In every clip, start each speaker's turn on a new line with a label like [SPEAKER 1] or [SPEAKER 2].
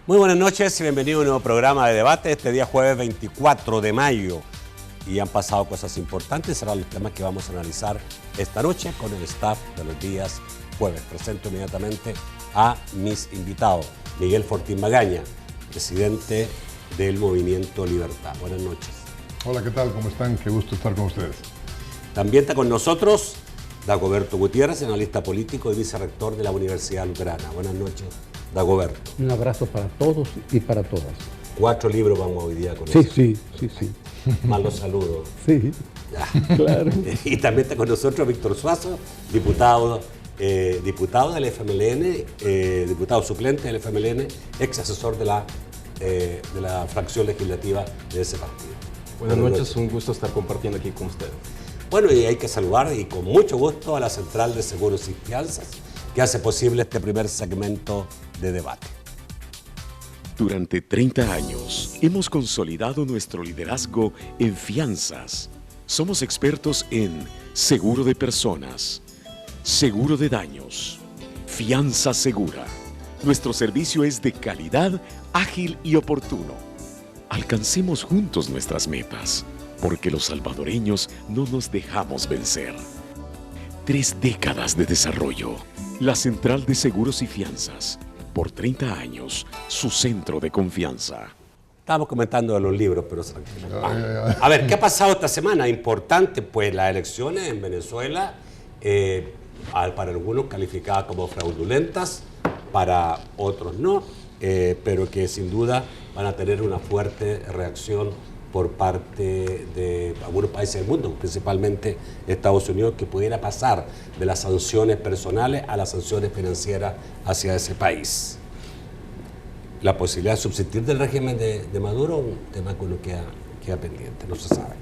[SPEAKER 1] Muy buenas noches y bienvenido a un nuevo programa de debate este día jueves 24 de mayo. Y han pasado cosas importantes, serán los temas que vamos a analizar esta noche con el staff de los días jueves. Presento inmediatamente a mis invitados. Miguel Fortín Magaña, presidente del Movimiento Libertad. Buenas noches.
[SPEAKER 2] Hola, ¿qué tal? ¿Cómo están? Qué gusto estar con ustedes.
[SPEAKER 1] También está con nosotros Dagoberto Gutiérrez, analista político y vicerrector de la Universidad Luterana. Buenas noches, Dagoberto.
[SPEAKER 3] Un abrazo para todos y para todas.
[SPEAKER 1] 4 libros vamos hoy día con
[SPEAKER 3] Sí,
[SPEAKER 1] eso.
[SPEAKER 3] sí.
[SPEAKER 1] Más los saludos.
[SPEAKER 3] Sí,
[SPEAKER 1] ya.
[SPEAKER 3] Claro.
[SPEAKER 1] Y también está con nosotros Víctor Suazo, diputado del FMLN, diputado suplente del FMLN, ex asesor de la fracción legislativa de ese partido.
[SPEAKER 4] Buenas noches, un gusto estar compartiendo aquí con ustedes.
[SPEAKER 1] Bueno, y hay que saludar y con mucho gusto a la Central de Seguros y Fianzas, que hace posible este primer segmento de debate.
[SPEAKER 5] Durante 30 años hemos consolidado nuestro liderazgo en fianzas. Somos expertos en seguro de personas, seguro de daños, fianza segura. Nuestro servicio es de calidad, ágil y oportuno. Alcancemos juntos nuestras metas, porque los salvadoreños no nos dejamos vencer. 3 décadas de desarrollo. La Central de Seguros y Fianzas. Por 30 años, su centro de confianza.
[SPEAKER 1] Estábamos comentando de los libros, pero tranquilo. A ver, ¿qué ha pasado esta semana? Importante, pues las elecciones en Venezuela, para algunos calificadas como fraudulentas, para otros no, pero que sin duda van a tener una fuerte reacción por parte de algunos países del mundo, principalmente Estados Unidos, que pudiera pasar de las sanciones personales a las sanciones financieras hacia ese país. La posibilidad de subsistir del régimen de Maduro, un tema que uno queda pendiente, no se sabe.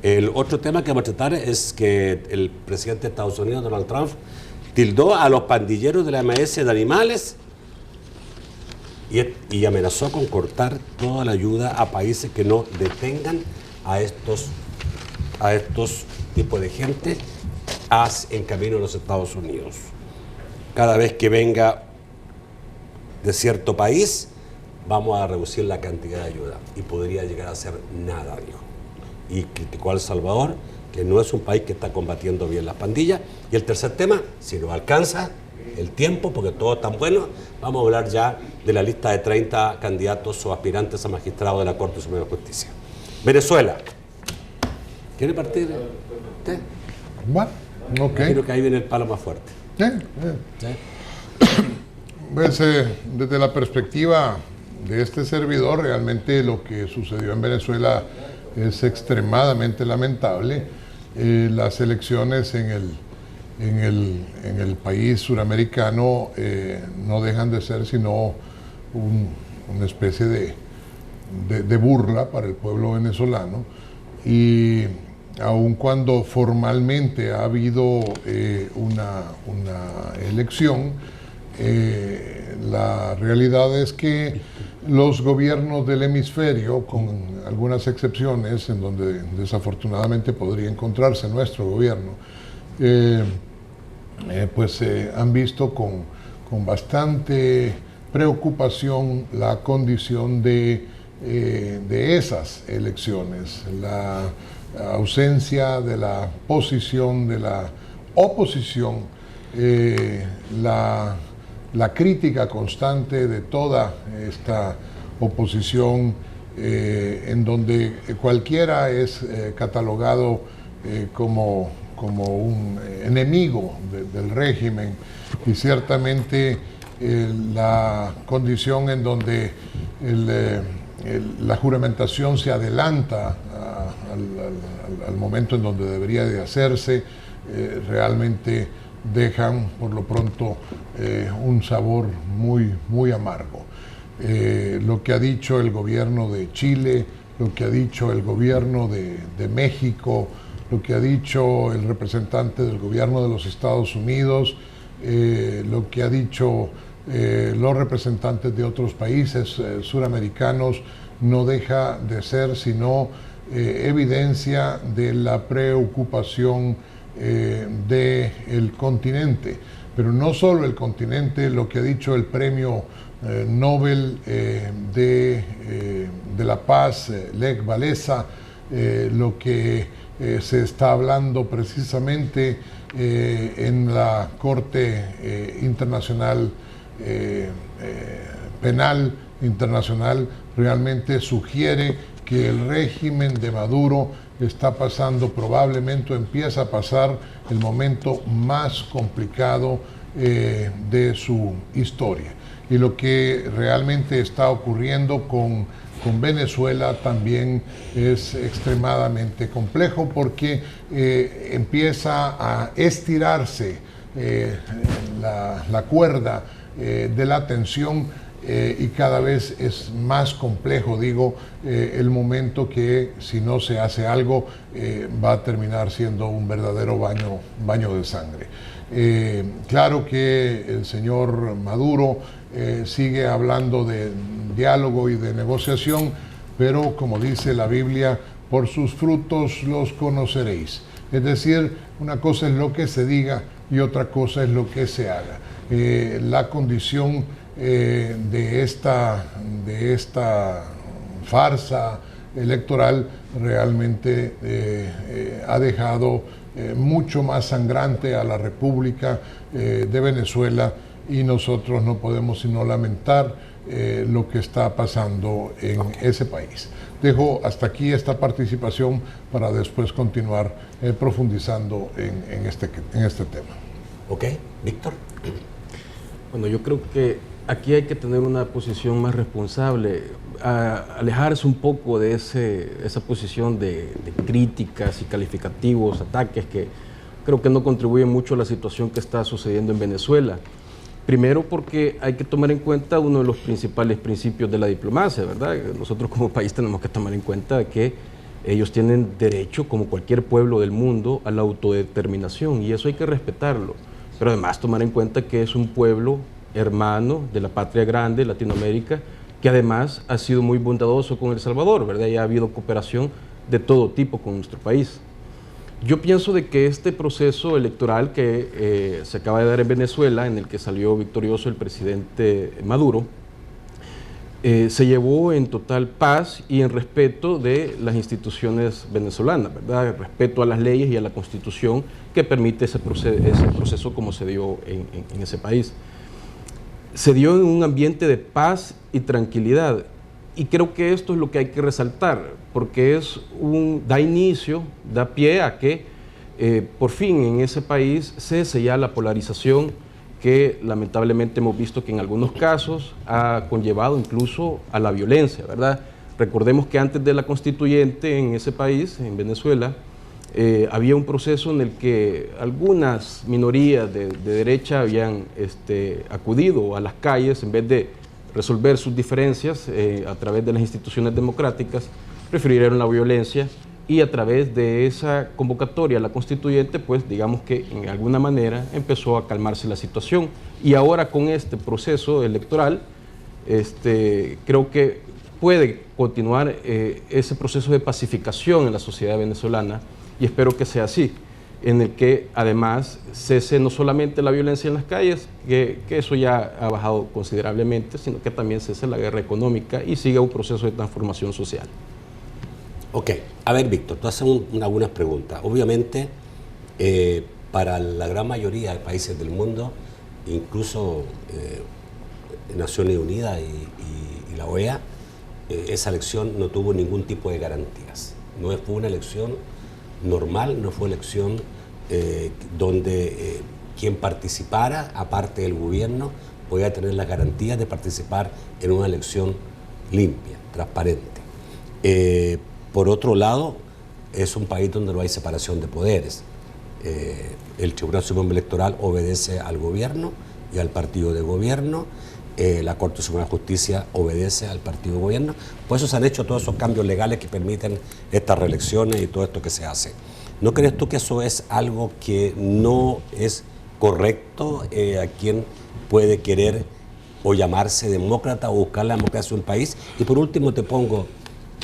[SPEAKER 1] El otro tema que vamos a tratar es que el presidente de Estados Unidos, Donald Trump, tildó a los pandilleros de la MS de animales y amenazó con cortar toda la ayuda a países que no detengan a estos tipos de gente en camino a los Estados Unidos. Cada vez que venga de cierto país, vamos a reducir la cantidad de ayuda y podría llegar a ser nada, dijo. Y criticó a El Salvador, que no es un país que está combatiendo bien las pandillas. Y el tercer tema, si nos alcanza el tiempo, porque todo es tan bueno, vamos a hablar ya de la lista de 30 candidatos o aspirantes a magistrados de la Corte Suprema de Justicia. Venezuela. ¿Quiere partir usted?
[SPEAKER 2] Bueno, ok.
[SPEAKER 1] Creo que ahí viene el palo más fuerte.
[SPEAKER 2] ¿Sí? Pues, desde la perspectiva de este servidor, realmente lo que sucedió en Venezuela es extremadamente lamentable. Las elecciones en el país suramericano no dejan de ser sino una especie de burla para el pueblo venezolano, y aun cuando formalmente ha habido una elección, la realidad es que los gobiernos del hemisferio, con algunas excepciones en donde desafortunadamente podría encontrarse nuestro gobierno, han visto con bastante preocupación la condición de esas elecciones, la ausencia de la posición de la oposición, la crítica constante de toda esta oposición, en donde cualquiera es catalogado como un enemigo del régimen, y ciertamente la condición en donde la juramentación se adelanta al momento en donde debería de hacerse, realmente dejan por lo pronto un sabor muy amargo. Lo que ha dicho el gobierno de Chile, lo que ha dicho el gobierno de México, lo que ha dicho el representante del gobierno de los Estados Unidos, lo que ha dicho los representantes de otros países suramericanos, no deja de ser sino evidencia de la preocupación del continente. Pero no solo el continente, lo que ha dicho el premio Nobel de la Paz, Lech Walesa, lo que se está hablando precisamente en la Corte Internacional Penal Internacional realmente sugiere que el régimen de Maduro está pasando, probablemente empieza a pasar el momento más complicado de su historia. Y lo que realmente está ocurriendo con Venezuela también es extremadamente complejo porque empieza a estirarse la cuerda de la tensión y cada vez es más complejo, digo, el momento que si no se hace algo va a terminar siendo un verdadero baño de sangre. Claro que el señor Maduro sigue hablando de diálogo y de negociación, pero como dice la Biblia, por sus frutos los conoceréis. Es decir, una cosa es lo que se diga y otra cosa es lo que se haga. La condición de esta farsa electoral realmente ha dejado mucho más sangrante a la República de Venezuela y nosotros no podemos sino lamentar lo que está pasando en ese país. Dejo hasta aquí esta participación para después continuar profundizando en este tema.
[SPEAKER 1] Ok, Víctor.
[SPEAKER 4] Bueno, yo creo que aquí hay que tener una posición más responsable, alejarse un poco de esa posición de críticas y calificativos, ataques que creo que no contribuyen mucho a la situación que está sucediendo en Venezuela. Primero porque hay que tomar en cuenta uno de los principales principios de la diplomacia, ¿verdad? Nosotros como país tenemos que tomar en cuenta que ellos tienen derecho, como cualquier pueblo del mundo, a la autodeterminación y eso hay que respetarlo. Pero además tomar en cuenta que es un pueblo hermano de la patria grande, Latinoamérica, que además ha sido muy bondadoso con El Salvador, ¿verdad? Y ha habido cooperación de todo tipo con nuestro país. Yo pienso de que este proceso electoral que se acaba de dar en Venezuela, en el que salió victorioso el presidente Maduro, se llevó en total paz y en respeto de las instituciones venezolanas, ¿verdad? Respeto a las leyes y a la Constitución que permite ese proceso como se dio en ese país. Se dio en un ambiente de paz y tranquilidad y creo que esto es lo que hay que resaltar porque da inicio, da pie a que por fin en ese país cese ya la polarización que lamentablemente hemos visto que en algunos casos ha conllevado incluso a la violencia, ¿verdad? Recordemos que antes de la constituyente en ese país, en Venezuela, había un proceso en el que algunas minorías de derecha habían acudido a las calles en vez de resolver sus diferencias a través de las instituciones democráticas, prefirieron la violencia y a través de esa convocatoria a la constituyente, pues digamos que en alguna manera empezó a calmarse la situación. Y ahora con este proceso electoral, creo que puede continuar ese proceso de pacificación en la sociedad venezolana y espero que sea así, en el que además cese no solamente la violencia en las calles, que eso ya ha bajado considerablemente, sino que también cese la guerra económica y siga un proceso de transformación social.
[SPEAKER 1] Ok, a ver Víctor, tú haces algunas preguntas. Obviamente, para la gran mayoría de países del mundo, incluso Naciones Unidas y la OEA, esa elección no tuvo ningún tipo de garantías. No fue una elección normal, no fue elección donde quien participara, aparte del gobierno, podía tener las garantías de participar en una elección limpia, transparente. Por otro lado, es un país donde no hay separación de poderes. El Tribunal Supremo Electoral obedece al gobierno y al partido de gobierno. La Corte Suprema de Justicia obedece al partido de gobierno. Por eso se han hecho todos esos cambios legales que permiten estas reelecciones y todo esto que se hace. ¿No crees tú que eso es algo que no es correcto? ¿A quién puede querer o llamarse demócrata o buscar la democracia de un país? Y por último te pongo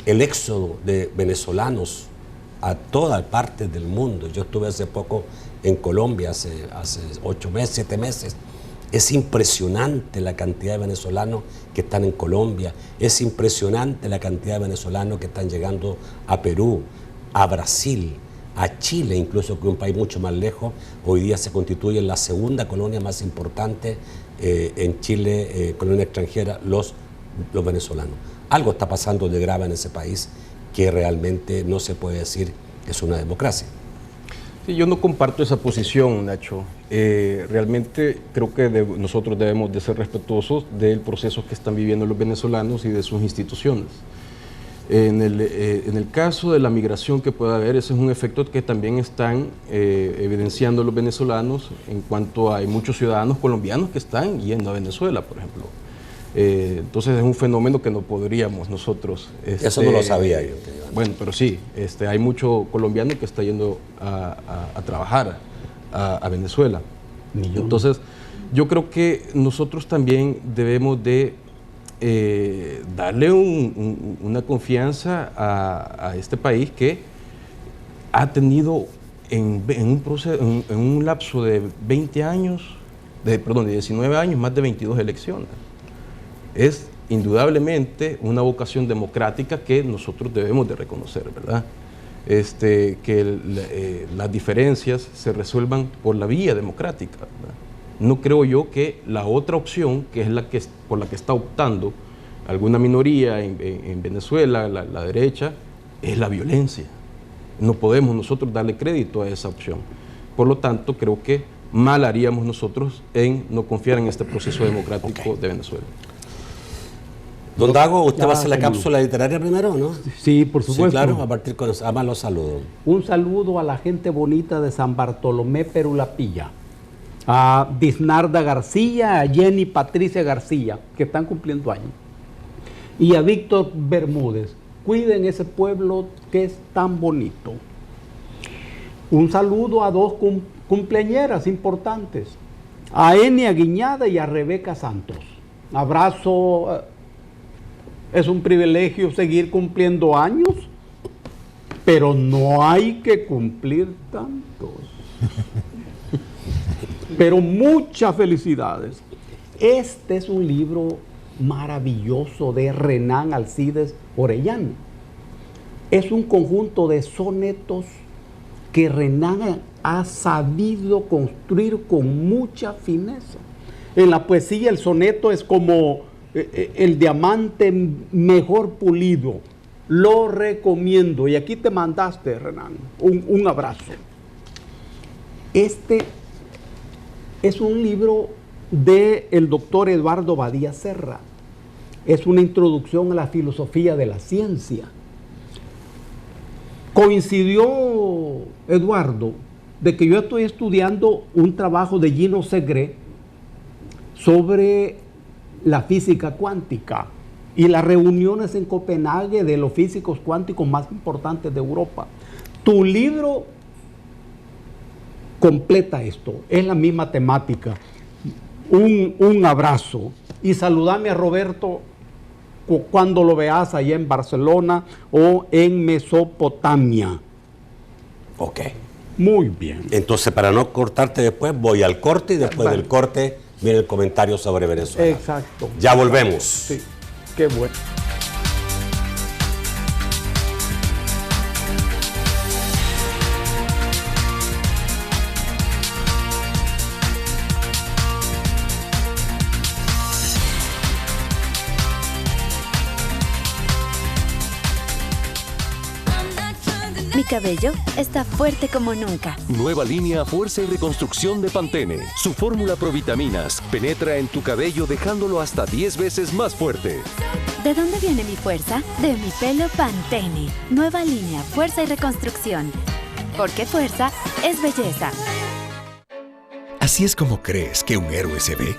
[SPEAKER 1] el éxodo de venezolanos a todas partes del mundo. Yo estuve hace poco en Colombia, hace 8 meses, 7 meses, Es impresionante la cantidad de venezolanos que están en Colombia, es impresionante la cantidad de venezolanos que están llegando a Perú, a Brasil, a Chile, incluso que es un país mucho más lejos. Hoy día se constituye la segunda colonia más importante en Chile, colonia extranjera, los venezolanos. Algo está pasando de grave en ese país que realmente no se puede decir que es una democracia.
[SPEAKER 4] Sí, yo no comparto esa posición, Nacho. Realmente creo que nosotros debemos de ser respetuosos del proceso que están viviendo los venezolanos y de sus instituciones. En el caso de la migración que pueda haber, ese es un efecto que también están evidenciando los venezolanos en cuanto a hay muchos ciudadanos colombianos que están yendo a Venezuela, por ejemplo. Entonces es un fenómeno que no podríamos nosotros...
[SPEAKER 1] Eso no lo sabía yo.
[SPEAKER 4] Bueno, pero sí, hay mucho colombiano que está yendo a trabajar a Venezuela. Entonces yo creo que nosotros también debemos de darle una confianza a este país que ha tenido en un lapso de 20 años, de 19 años, más de 22 elecciones. Es indudablemente una vocación democrática que nosotros debemos de reconocer, ¿verdad? Que las diferencias se resuelvan por la vía democrática, ¿verdad? No creo yo que la otra opción, que es por la que está optando alguna minoría en Venezuela, la derecha, es la violencia. No podemos nosotros darle crédito a esa opción. Por lo tanto, creo que mal haríamos nosotros en no confiar en este proceso democrático de Venezuela.
[SPEAKER 1] Don Dago, ¿usted va a hacer la cápsula literaria primero o no?
[SPEAKER 3] Sí, por supuesto.
[SPEAKER 1] Sí, claro, a partir con eso. Además los saludo.
[SPEAKER 3] Un saludo a la gente bonita de San Bartolomé, Perulapilla. A Disnarda García, a Jenny Patricia García, que están cumpliendo años. Y a Víctor Bermúdez. Cuiden ese pueblo que es tan bonito. Un saludo a dos cumpleañeras importantes. A Enia Guiñada y a Rebeca Santos. Abrazo. Es un privilegio seguir cumpliendo años, pero no hay que cumplir tantos. Pero muchas felicidades. Este es un libro maravilloso de Renan Alcides Orellana. Es un conjunto de sonetos que Renan ha sabido construir con mucha fineza. En la poesía el soneto es como el diamante mejor pulido. Lo recomiendo. Y aquí te mandaste, Renan, un abrazo. Este es un libro del doctor Eduardo Badía Serra. Es una introducción a la filosofía de la ciencia. Coincidió, Eduardo, de que yo estoy estudiando un trabajo de Gino Segre sobre la física cuántica y las reuniones en Copenhague de los físicos cuánticos más importantes de Europa. Tu libro completa esto, es la misma temática. Un abrazo y saludame a Roberto cuando lo veas allá en Barcelona o en Mesopotamia.
[SPEAKER 1] Ok.
[SPEAKER 3] Muy bien.
[SPEAKER 1] Entonces, para no cortarte después, voy al corte y después del corte viene el comentario sobre Venezuela.
[SPEAKER 3] Exacto.
[SPEAKER 1] Ya volvemos.
[SPEAKER 3] Sí, qué bueno.
[SPEAKER 6] Mi cabello está fuerte como nunca.
[SPEAKER 7] Nueva línea Fuerza y Reconstrucción de Pantene. Su fórmula Provitaminas penetra en tu cabello dejándolo hasta 10 veces más fuerte.
[SPEAKER 6] ¿De dónde viene mi fuerza? De mi pelo Pantene. Nueva línea Fuerza y Reconstrucción. Porque fuerza es belleza.
[SPEAKER 8] ¿Así es como crees que un héroe se ve?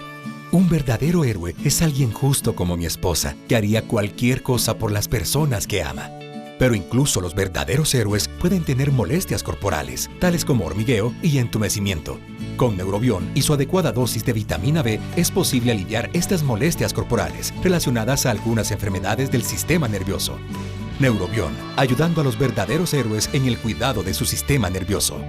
[SPEAKER 8] Un verdadero héroe es alguien justo como mi esposa, que haría cualquier cosa por las personas que ama. Pero incluso los verdaderos héroes pueden tener molestias corporales, tales como hormigueo y entumecimiento. Con Neurobión y su adecuada dosis de vitamina B es posible aliviar estas molestias corporales relacionadas a algunas enfermedades del sistema nervioso. Neurobión, ayudando a los verdaderos héroes en el cuidado de su sistema nervioso.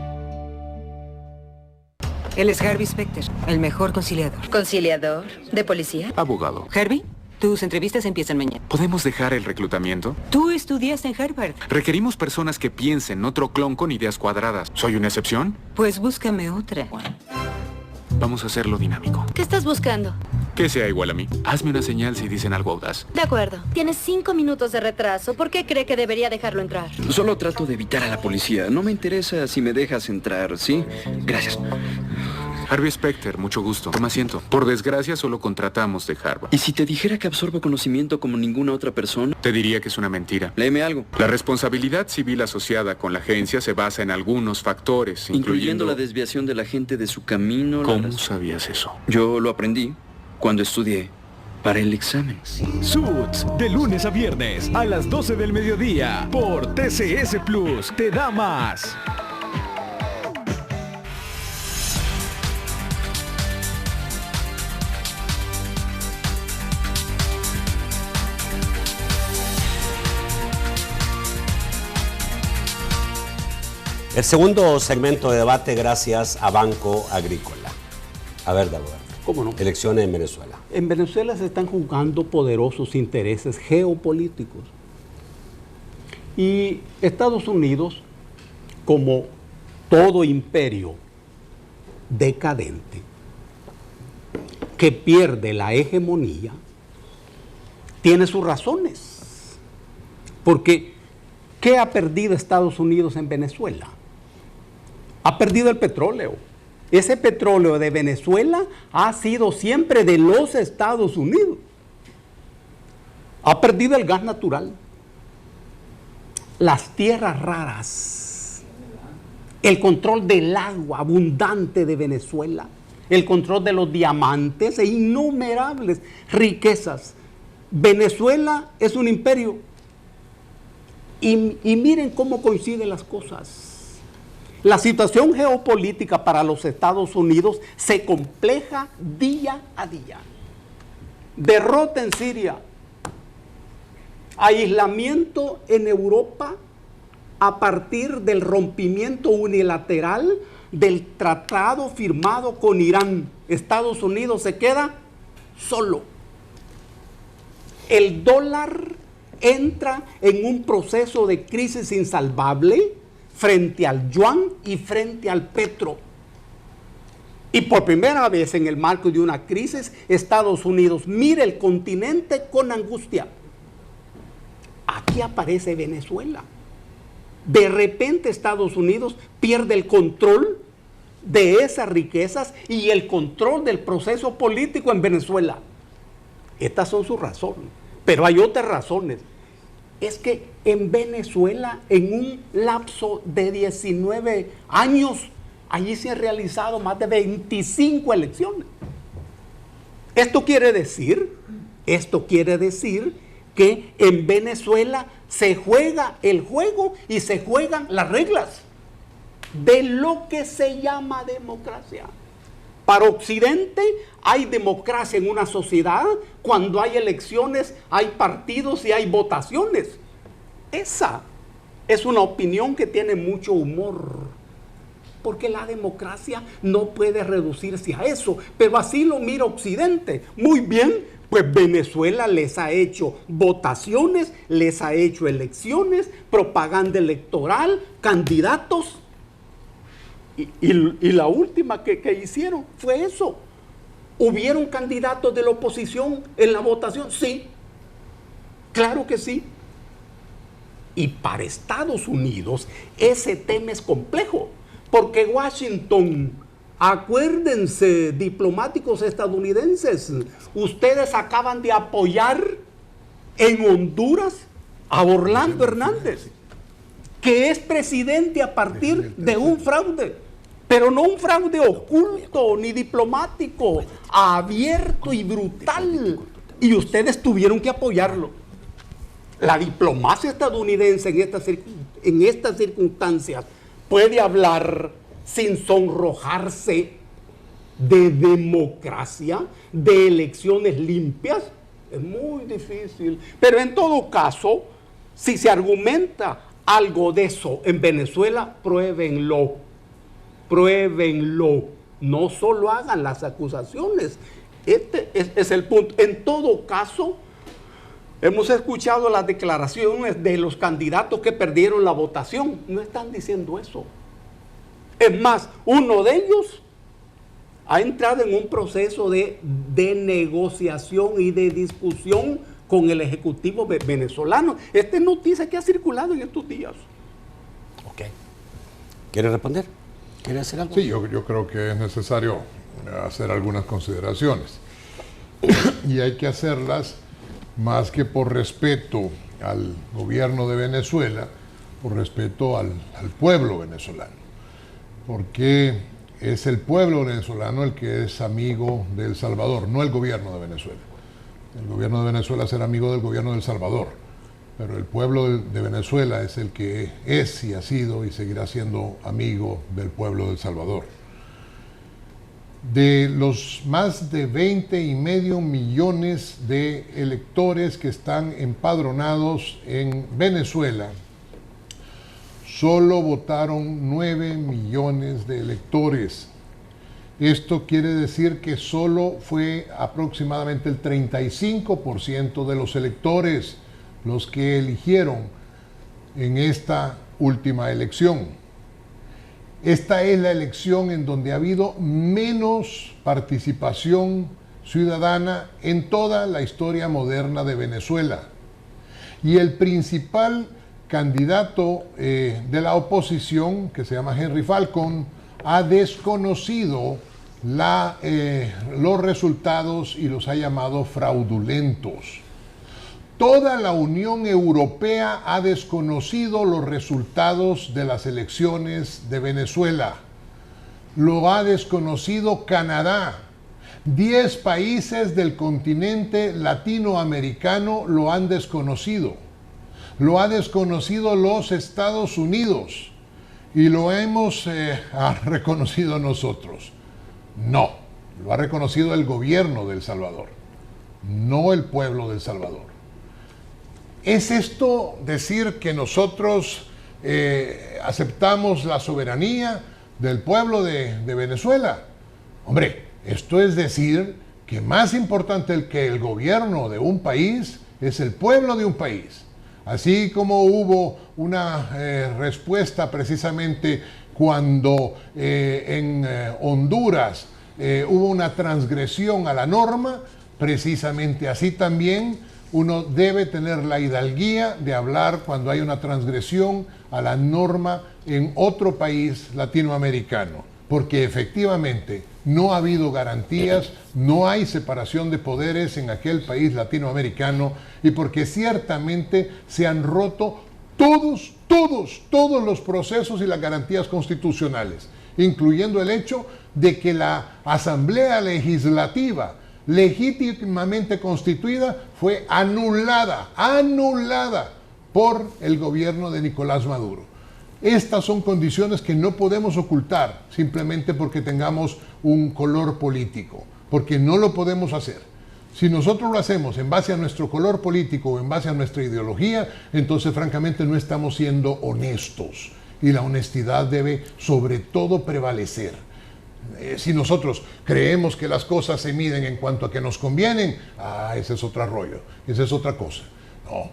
[SPEAKER 9] Él es Harvey Specter, el mejor conciliador.
[SPEAKER 10] ¿Conciliador? ¿De policía?
[SPEAKER 11] Abogado.
[SPEAKER 9] Harvey, tus entrevistas empiezan mañana.
[SPEAKER 11] ¿Podemos dejar el reclutamiento?
[SPEAKER 9] Tú estudiaste en Harvard.
[SPEAKER 11] Requerimos personas que piensen, otro clon con ideas cuadradas. ¿Soy una excepción?
[SPEAKER 9] Pues búscame otra.
[SPEAKER 11] Vamos a hacerlo dinámico.
[SPEAKER 10] ¿Qué estás buscando?
[SPEAKER 11] Que sea igual a mí. Hazme una señal si dicen algo audaz.
[SPEAKER 10] De acuerdo. Tienes 5 minutos de retraso. ¿Por qué cree que debería dejarlo entrar?
[SPEAKER 12] Solo trato de evitar a la policía. No me interesa si me dejas entrar, ¿sí? Gracias.
[SPEAKER 11] Harvey Specter, mucho gusto. Toma asiento. Por desgracia, solo contratamos de Harvard.
[SPEAKER 12] ¿Y si te dijera que absorbo conocimiento como ninguna otra persona?
[SPEAKER 11] Te diría que es una mentira.
[SPEAKER 12] Léeme algo.
[SPEAKER 11] La responsabilidad civil asociada con la agencia se basa en algunos factores,
[SPEAKER 12] incluyendo la desviación de la gente de su camino.
[SPEAKER 11] ¿Cómo sabías eso?
[SPEAKER 12] Yo lo aprendí cuando estudié para el examen.
[SPEAKER 13] Suits, de lunes a viernes a las 12 del mediodía por TCS Plus. Te da más.
[SPEAKER 1] El segundo segmento de debate gracias a Banco Agrícola. A ver, Dagoberto.
[SPEAKER 3] ¿Cómo no?
[SPEAKER 1] Elecciones en Venezuela.
[SPEAKER 3] En Venezuela se están jugando poderosos intereses geopolíticos. Y Estados Unidos, como todo imperio decadente que pierde la hegemonía, tiene sus razones. Porque, ¿qué ha perdido Estados Unidos en Venezuela? Ha perdido el petróleo. Ese petróleo de Venezuela ha sido siempre de los Estados Unidos. Ha perdido el gas natural, las tierras raras, el control del agua abundante de Venezuela, el control de los diamantes e innumerables riquezas. Venezuela es un imperio. Y miren cómo coinciden las cosas. La situación geopolítica para los Estados Unidos se compleja día a día. Derrota en Siria, aislamiento en Europa a partir del rompimiento unilateral del tratado firmado con Irán. Estados Unidos se queda solo. El dólar entra en un proceso de crisis insalvable frente al yuan y frente al petro. Y por primera vez en el marco de una crisis, Estados Unidos mira el continente con angustia. Aquí aparece Venezuela. De repente Estados Unidos pierde el control de esas riquezas y el control del proceso político en Venezuela. Estas son sus razones. Pero hay otras razones. Es que en Venezuela, en un lapso de 19 años, allí se han realizado más de 25 elecciones. Esto quiere decir que en Venezuela se juega el juego y se juegan las reglas de lo que se llama democracia. Para Occidente hay democracia en una sociedad cuando hay elecciones, hay partidos y hay votaciones. Esa es una opinión que tiene mucho humor, porque la democracia no puede reducirse a eso, pero así lo mira Occidente. Muy bien, pues Venezuela les ha hecho votaciones, les ha hecho elecciones, propaganda electoral, candidatos. Y la última que hicieron fue eso. ¿Hubieron candidatos de la oposición en la votación? Sí, claro que sí. Y para Estados Unidos ese tema es complejo, porque Washington, acuérdense, diplomáticos estadounidenses, ustedes acaban de apoyar en Honduras a Orlando Hernández, que es presidente a partir de un fraude. Pero no un fraude oculto ni diplomático, abierto y brutal. Y ustedes tuvieron que apoyarlo. La diplomacia estadounidense en estas circunstancias puede hablar sin sonrojarse de democracia, de elecciones limpias. Es muy difícil. Pero en todo caso, si se argumenta algo de eso en Venezuela, pruébenlo. Pruébenlo. No solo hagan las acusaciones. Este es el punto. En todo caso, hemos escuchado las declaraciones de los candidatos que perdieron la votación. No están diciendo eso. Es más, uno de ellos ha entrado en un proceso de negociación y de discusión con el Ejecutivo venezolano. Esta es noticia que ha circulado en estos días.
[SPEAKER 1] Ok. ¿Quiere responder? ¿Quiere hacer algo?
[SPEAKER 2] Sí, yo creo que es necesario hacer algunas consideraciones. Y hay que hacerlas más que por respeto al gobierno de Venezuela, por respeto al pueblo venezolano. Porque es el pueblo venezolano el que es amigo de El Salvador, no el gobierno de Venezuela. El gobierno de Venezuela será amigo del gobierno de El Salvador, pero el pueblo de Venezuela es el que es y ha sido y seguirá siendo amigo del pueblo de El Salvador. De los más de 20,5 millones de electores que están empadronados en Venezuela, solo votaron 9 millones de electores. Esto quiere decir que solo fue aproximadamente el 35% de los electores los que eligieron en esta última elección. Esta es la elección en donde ha habido menos participación ciudadana en toda la historia moderna de Venezuela. Y el principal candidato de la oposición, que se llama Henry Falcon, ha desconocido los resultados y los ha llamado fraudulentos. Toda la Unión Europea ha desconocido los resultados de las elecciones de Venezuela. Lo ha desconocido Canadá. 10 países del continente latinoamericano lo han desconocido. Lo ha desconocido los Estados Unidos y lo hemos reconocido nosotros. No, lo ha reconocido el gobierno de El Salvador, no el pueblo de El Salvador. ¿Es esto decir que nosotros aceptamos la soberanía del pueblo de Venezuela? Hombre, esto es decir que más importante que el gobierno de un país es el pueblo de un país. Así como hubo una respuesta precisamente cuando en Honduras hubo una transgresión a la norma, precisamente así también uno debe tener la hidalguía de hablar cuando hay una transgresión a la norma en otro país latinoamericano, porque efectivamente no ha habido garantías, no hay separación de poderes en aquel país latinoamericano y porque ciertamente se han roto todos los procesos y las garantías constitucionales, incluyendo el hecho de que la Asamblea Legislativa legítimamente constituida fue anulada por el gobierno de Nicolás Maduro. Estas son condiciones que no podemos ocultar simplemente porque tengamos un color político, porque no lo podemos hacer. Si nosotros lo hacemos en base a nuestro color político o en base a nuestra ideología, entonces francamente no estamos siendo honestos y la honestidad debe sobre todo prevalecer. Si nosotros creemos que las cosas se miden en cuanto a que nos convienen, ese es otro rollo, esa es otra cosa. No,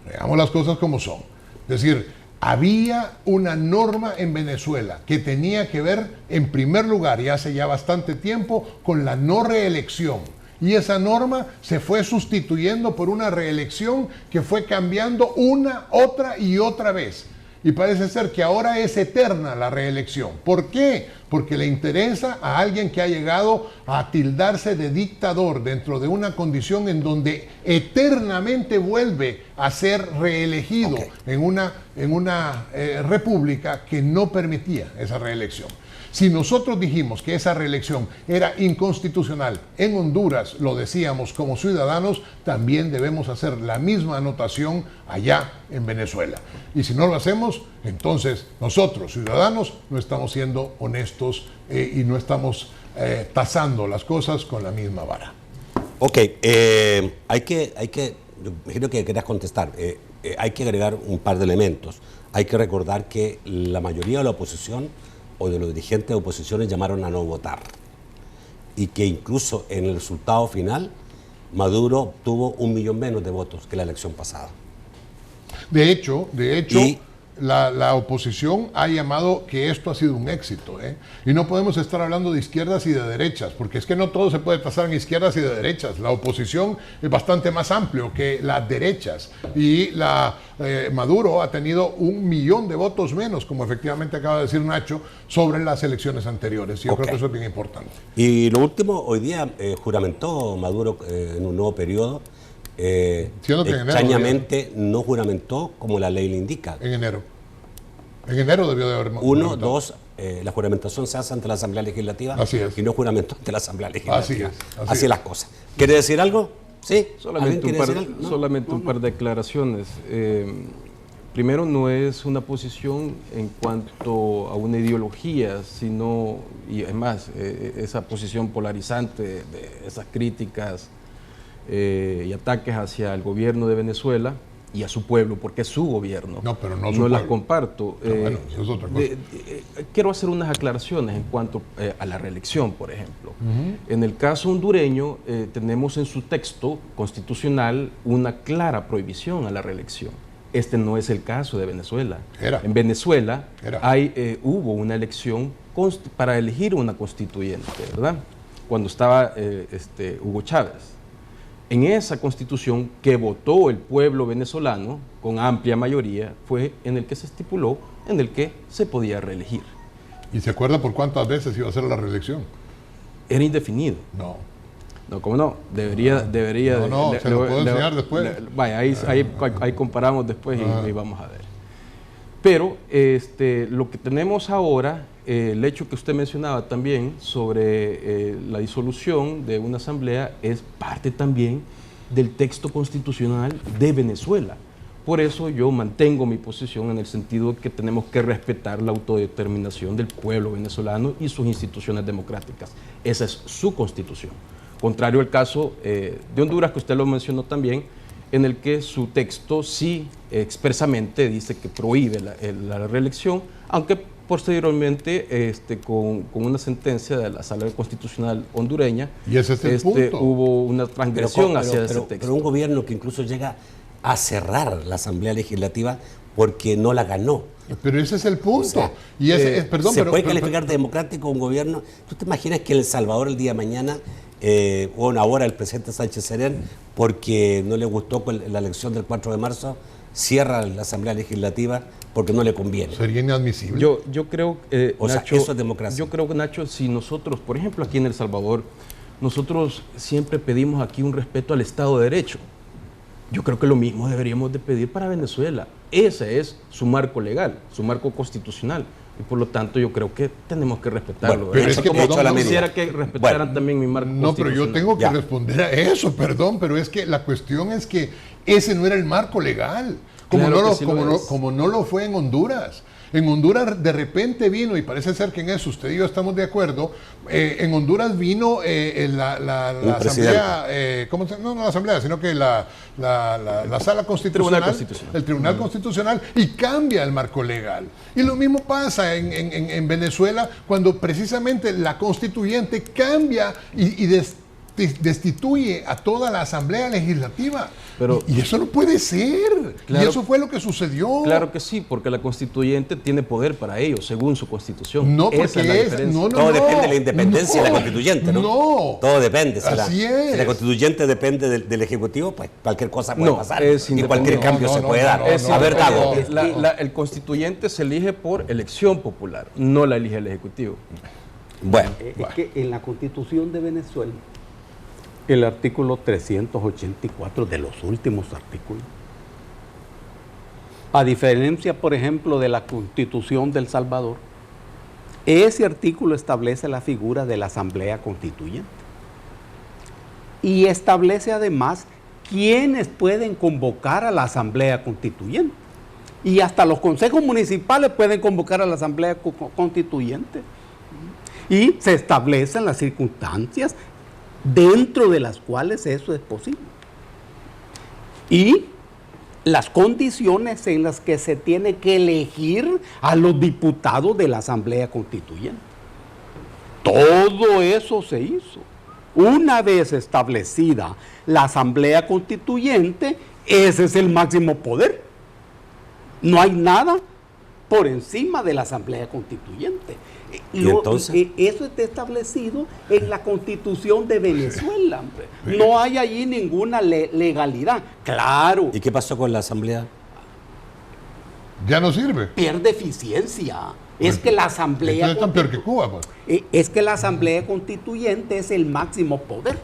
[SPEAKER 2] veamos las cosas como son. Es decir, había una norma en Venezuela que tenía que ver, en primer lugar, y hace ya bastante tiempo, con la no reelección. Y esa norma se fue sustituyendo por una reelección que fue cambiando una, otra y otra vez. Y parece ser que ahora es eterna la reelección. ¿Por qué? Porque le interesa a alguien que ha llegado a tildarse de dictador dentro de una condición en donde eternamente vuelve a ser reelegido en una república que no permitía esa reelección. Si nosotros dijimos que esa reelección era inconstitucional en Honduras, lo decíamos como ciudadanos, también debemos hacer la misma anotación allá en Venezuela. Y si no lo hacemos, entonces nosotros, ciudadanos, no estamos siendo honestos y no estamos tasando las cosas con la misma vara.
[SPEAKER 1] Ok, yo imagino que querías contestar. Hay que agregar un par de elementos. Hay que recordar que la mayoría de la oposición o de los dirigentes de oposiciones llamaron a no votar. Y que incluso en el resultado final, Maduro obtuvo 1 millón menos de votos que la elección pasada.
[SPEAKER 2] De hecho, la oposición ha llamado que esto ha sido un éxito, ¿eh? Y no podemos estar hablando de izquierdas y de derechas, porque es que no todo se puede pasar en izquierdas y de derechas. La oposición es bastante más amplio que las derechas. Y Maduro ha tenido 1 millón de votos menos, como efectivamente acaba de decir Nacho, sobre las elecciones anteriores. Y yo creo que eso es bien importante.
[SPEAKER 1] Y lo último, hoy día juramentó Maduro en un nuevo periodo. Extrañamente no juramentó como la ley le indica.
[SPEAKER 2] En enero debió de haber juramentado.
[SPEAKER 1] La juramentación se hace ante la Asamblea Legislativa.
[SPEAKER 2] Así es.
[SPEAKER 1] Y no juramentó ante la Asamblea Legislativa.
[SPEAKER 2] Así es
[SPEAKER 1] las cosas. ¿Quiere decir algo? Sí.
[SPEAKER 4] Solamente un par de declaraciones. Primero, no es una posición en cuanto a una ideología, sino, y además, esa posición polarizante de esas críticas y ataques hacia el gobierno de Venezuela y a su pueblo, porque es su gobierno.
[SPEAKER 2] No, pero no
[SPEAKER 4] no las comparto.
[SPEAKER 2] Bueno, eso es otra cosa.
[SPEAKER 4] Quiero hacer unas aclaraciones en cuanto a la reelección, por ejemplo. En el caso hondureño, tenemos en su texto constitucional una clara prohibición a la reelección. Este no es el caso de Venezuela. En Venezuela hubo una elección para elegir una constituyente, ¿verdad? Cuando estaba Hugo Chávez. En esa constitución que votó el pueblo venezolano con amplia mayoría fue en el que se estipuló en el que se podía reelegir.
[SPEAKER 2] ¿Y se acuerda por cuántas veces iba a ser la reelección?
[SPEAKER 4] Era indefinido.
[SPEAKER 2] No.
[SPEAKER 4] No, ¿cómo no? Debería.
[SPEAKER 2] No, se lo puedo enseñar después.
[SPEAKER 4] Vaya, ahí comparamos después y vamos a ver. Pero lo que tenemos ahora, el hecho que usted mencionaba también sobre la disolución de una asamblea es parte también del texto constitucional de Venezuela. Por eso yo mantengo mi posición en el sentido de que tenemos que respetar la autodeterminación del pueblo venezolano y sus instituciones democráticas. Esa es su constitución. Contrario al caso de Honduras, que usted lo mencionó también, en el que su texto sí expresamente dice que prohíbe la reelección, aunque posteriormente con una sentencia de la Sala Constitucional hondureña
[SPEAKER 2] y ese es el punto.
[SPEAKER 4] Hubo una transgresión hacia ese texto.
[SPEAKER 1] Pero un gobierno que incluso llega a cerrar la Asamblea Legislativa porque no la ganó.
[SPEAKER 2] Pero ese es el punto. O sea,
[SPEAKER 1] y puede calificar de democrático un gobierno. ¿Tú te imaginas que El Salvador el día de mañana, ahora el presidente Sánchez Serén, porque no le gustó la elección del 4 de marzo, cierra la Asamblea Legislativa porque no le conviene?
[SPEAKER 2] Sería inadmisible.
[SPEAKER 4] Yo creo, Nacho,
[SPEAKER 1] eso es democracia.
[SPEAKER 4] Yo creo que, Nacho, si nosotros, por ejemplo, aquí en El Salvador, nosotros siempre pedimos aquí un respeto al Estado de Derecho. Yo creo que lo mismo deberíamos de pedir para Venezuela. Ese es su marco legal, su marco constitucional. Y por lo tanto yo creo que tenemos que respetarlo.
[SPEAKER 2] Bueno, pero es que
[SPEAKER 4] quisiera que respetaran también mi marco constitucional.
[SPEAKER 2] No, pero yo tengo que responder a eso, perdón, pero es que la cuestión es que ese no era el marco legal, como no lo fue en Honduras. En Honduras de repente vino, y parece ser que en eso usted y yo estamos de acuerdo, en Honduras vino la asamblea, no la asamblea, sino que la sala constitucional, el Tribunal Constitucional, y cambia el marco legal. Y lo mismo pasa en Venezuela, cuando precisamente la constituyente cambia y destituye a toda la Asamblea Legislativa. Y eso no puede ser. Claro, y eso fue lo que sucedió.
[SPEAKER 4] Claro que sí, porque la constituyente tiene poder para ello, según su constitución.
[SPEAKER 2] No, porque
[SPEAKER 1] todo depende de la independencia de la constituyente, ¿no?
[SPEAKER 2] No.
[SPEAKER 1] Todo depende. Si
[SPEAKER 2] la
[SPEAKER 1] constituyente depende del Ejecutivo, pues cualquier cosa puede pasar. Y cualquier
[SPEAKER 4] no,
[SPEAKER 1] cambio se puede dar.
[SPEAKER 4] A ver, Dago. El constituyente se elige por elección popular, no la elige el Ejecutivo.
[SPEAKER 1] Bueno.
[SPEAKER 3] Es que en la Constitución de Venezuela, el artículo 384 de los últimos artículos, a diferencia, por ejemplo, de la Constitución de El Salvador, ese artículo establece la figura de la Asamblea Constituyente y establece además quiénes pueden convocar a la Asamblea Constituyente, y hasta los consejos municipales pueden convocar a la Asamblea Constituyente, y se establecen las circunstancias dentro de las cuales eso es posible. Y las condiciones en las que se tiene que elegir a los diputados de la Asamblea Constituyente. Todo eso se hizo. Una vez establecida la Asamblea Constituyente, ese es el máximo poder. No hay nada por encima de la Asamblea Constituyente.
[SPEAKER 1] ¿Y entonces?
[SPEAKER 3] Eso está establecido en la Constitución de Venezuela, hombre. No hay allí ninguna legalidad. Claro.
[SPEAKER 1] ¿Y qué pasó con la Asamblea?
[SPEAKER 2] Ya no sirve.
[SPEAKER 3] Pierde eficiencia. Es que la Asamblea...
[SPEAKER 2] Entonces es tan peor que Cuba, pues.
[SPEAKER 3] Es que la Asamblea Constituyente es el máximo poder.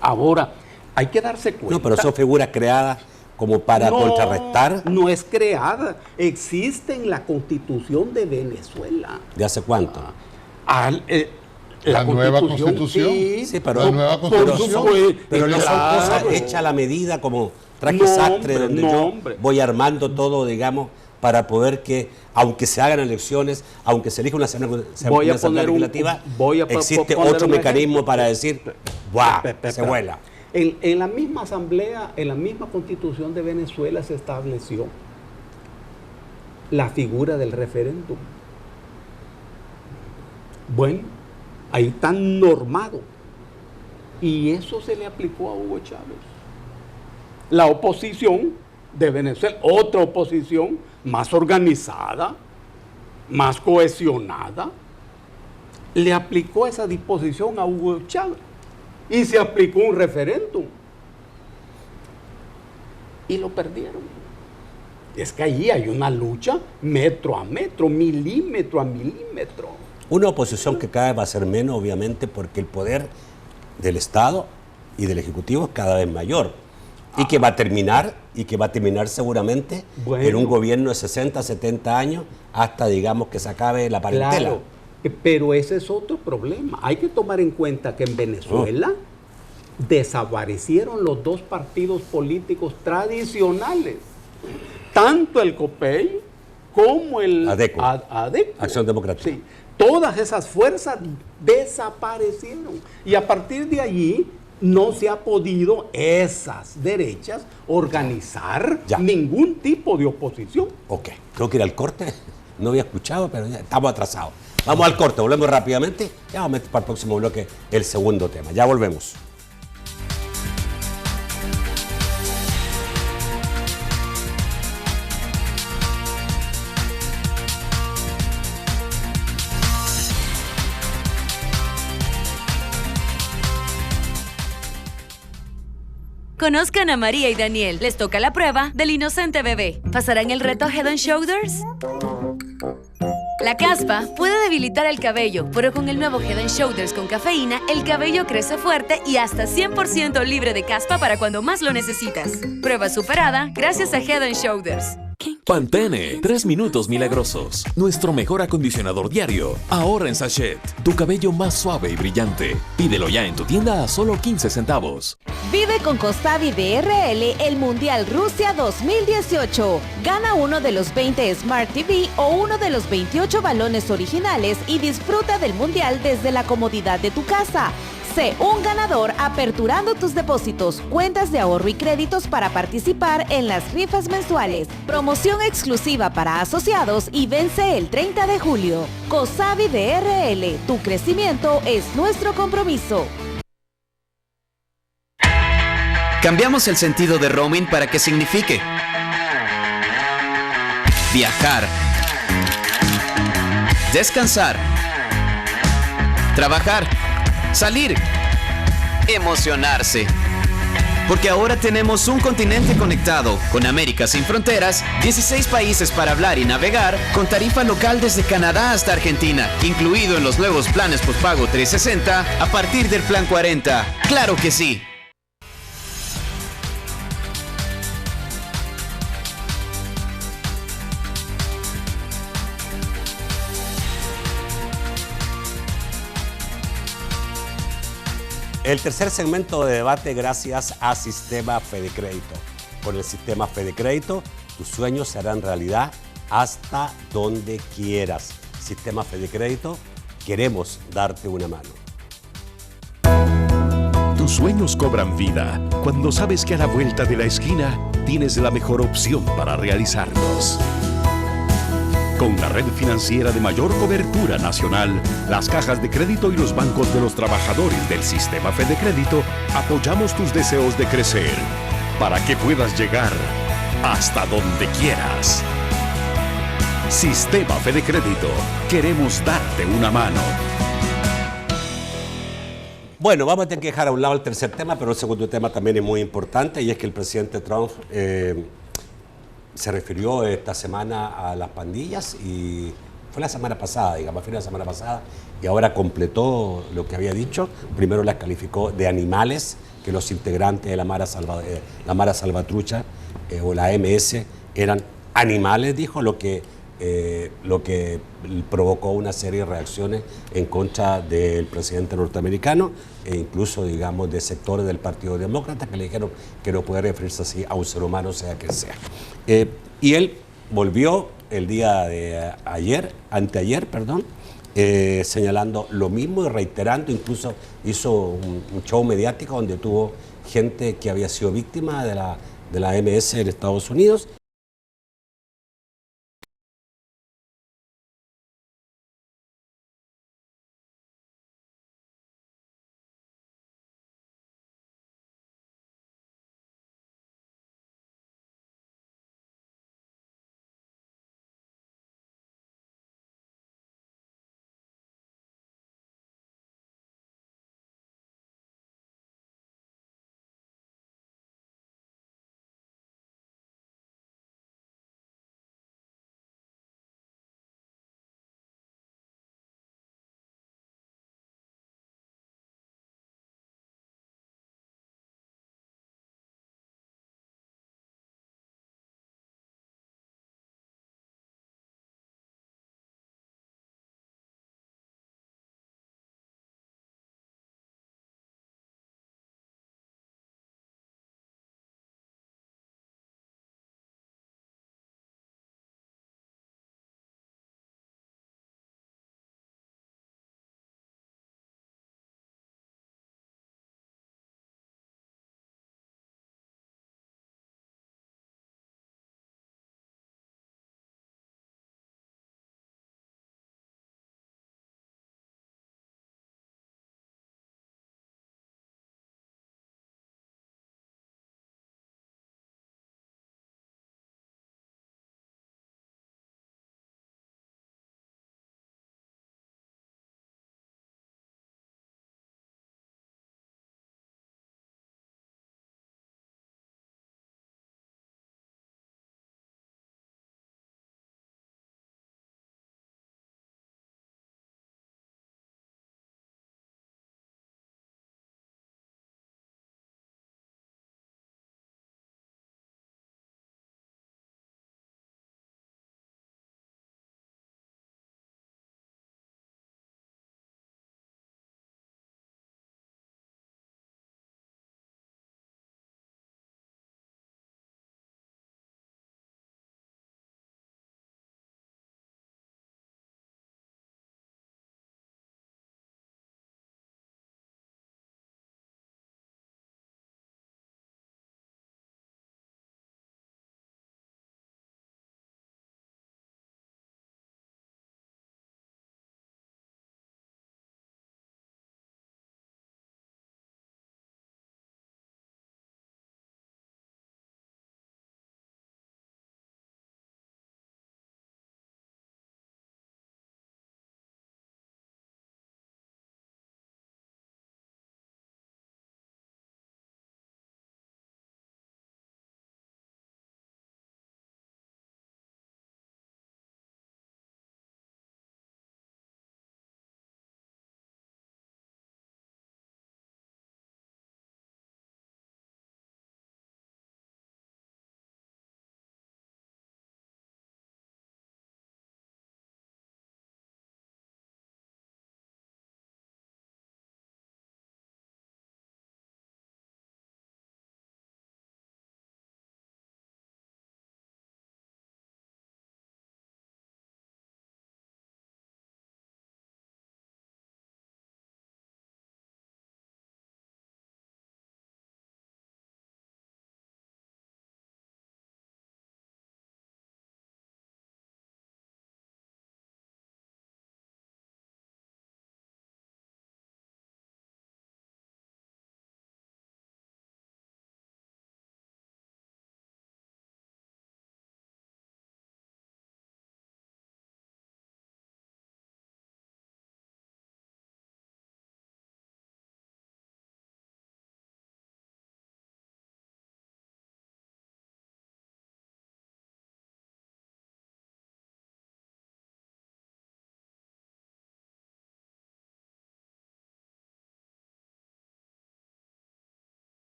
[SPEAKER 3] Ahora, hay que darse cuenta...
[SPEAKER 1] No, pero son figuras creadas como para contrarrestar.
[SPEAKER 3] No es creada. Existe en la Constitución de Venezuela.
[SPEAKER 1] ¿De hace cuánto?
[SPEAKER 2] La nueva Constitución.
[SPEAKER 1] Sí, pero
[SPEAKER 2] la nueva Constitución.
[SPEAKER 1] Pero no son cosas hechas a la medida como traje sastre, donde yo voy armando todo, digamos, para poder que, aunque se hagan elecciones, aunque se elija una asamblea legislativa, existe otro mecanismo para decir, ¡guau! Se vuela.
[SPEAKER 3] En la misma asamblea, en la misma Constitución de Venezuela se estableció la figura del referéndum. Bueno, ahí está normado. Y eso se le aplicó a Hugo Chávez. La oposición de Venezuela, otra oposición más organizada, más cohesionada, le aplicó esa disposición a Hugo Chávez. Y se aplicó un referéndum. Y lo perdieron. Es que allí hay una lucha metro a metro, milímetro a milímetro.
[SPEAKER 1] Una oposición que cada vez va a ser menos, obviamente, porque el poder del Estado y del Ejecutivo es cada vez mayor. Y que va a terminar seguramente en un gobierno de 60, 70 años, hasta, digamos, que se acabe la parentela.
[SPEAKER 3] Claro. Pero ese es otro problema. Hay que tomar en cuenta que en Venezuela desaparecieron los dos partidos políticos tradicionales, tanto el COPEI como el ADECO.
[SPEAKER 1] Acción Democrática.
[SPEAKER 3] Sí, todas esas fuerzas desaparecieron y a partir de allí no se ha podido esas derechas organizar ningún tipo de oposición.
[SPEAKER 1] Ok, tengo que ir al corte. No había escuchado, pero ya estamos atrasados. Vamos al corte, volvemos rápidamente. Ya vamos a meter para el próximo bloque el segundo tema. Ya volvemos.
[SPEAKER 14] Conozcan a María y Daniel. Les toca la prueba del inocente bebé. ¿Pasarán el reto Head & Shoulders? La caspa puede debilitar el cabello, pero con el nuevo Head & Shoulders con cafeína, el cabello crece fuerte y hasta 100% libre de caspa para cuando más lo necesitas. Prueba superada gracias a Head & Shoulders.
[SPEAKER 7] Pantene, 3 minutos milagrosos. Nuestro mejor acondicionador diario. Ahora en sachet. Tu cabello más suave y brillante. Pídelo ya en tu tienda a solo 15 centavos.
[SPEAKER 15] Vive con Cosavi BRL el Mundial Rusia 2018. Gana uno de los 20 Smart TV o uno de los 28 balones originales y disfruta del Mundial desde la comodidad de tu casa. Sé un ganador aperturando tus depósitos, cuentas de ahorro y créditos para participar en las rifas mensuales. Promoción exclusiva para asociados y vence el 30 de julio. Cosavi BRL, tu crecimiento es nuestro compromiso.
[SPEAKER 12] Cambiamos el sentido de roaming para que signifique viajar, descansar, trabajar, salir, emocionarse. Porque ahora tenemos un continente conectado, con América sin fronteras, 16 países para hablar y navegar, con tarifa local desde Canadá hasta Argentina, incluido en los nuevos planes postpago 360 a partir del plan 40. ¡Claro que sí!
[SPEAKER 1] El tercer segmento de debate gracias a Sistema Fede Crédito. Con el Sistema Fede Crédito, tus sueños se harán realidad hasta donde quieras. Sistema Fede Crédito, queremos darte una mano.
[SPEAKER 5] Tus sueños cobran vida cuando sabes que a la vuelta de la esquina
[SPEAKER 16] tienes la mejor opción para realizarlos. Con la red financiera de mayor cobertura nacional, las cajas de crédito y los bancos de los trabajadores del sistema FedeCrédito, apoyamos tus deseos de crecer para que puedas llegar hasta donde quieras. Sistema FedeCrédito, queremos darte una mano.
[SPEAKER 1] Bueno, vamos a tener que dejar a un lado el tercer tema, pero el segundo tema también es muy importante, y es que el presidente Trump se refirió esta semana a las pandillas, y fue la semana pasada, digamos, fue la semana pasada, y ahora completó lo que había dicho. Primero las calificó de animales, que los integrantes de la Mara Salvatrucha o la MS eran animales, dijo, lo que provocó una serie de reacciones en contra del presidente norteamericano, e incluso, digamos, de sectores del Partido Demócrata que le dijeron que no puede referirse así a un ser humano, sea quien sea. Y él volvió el día de anteayer, señalando lo mismo y reiterando, incluso hizo un show mediático donde tuvo gente que había sido víctima de la MS en Estados Unidos.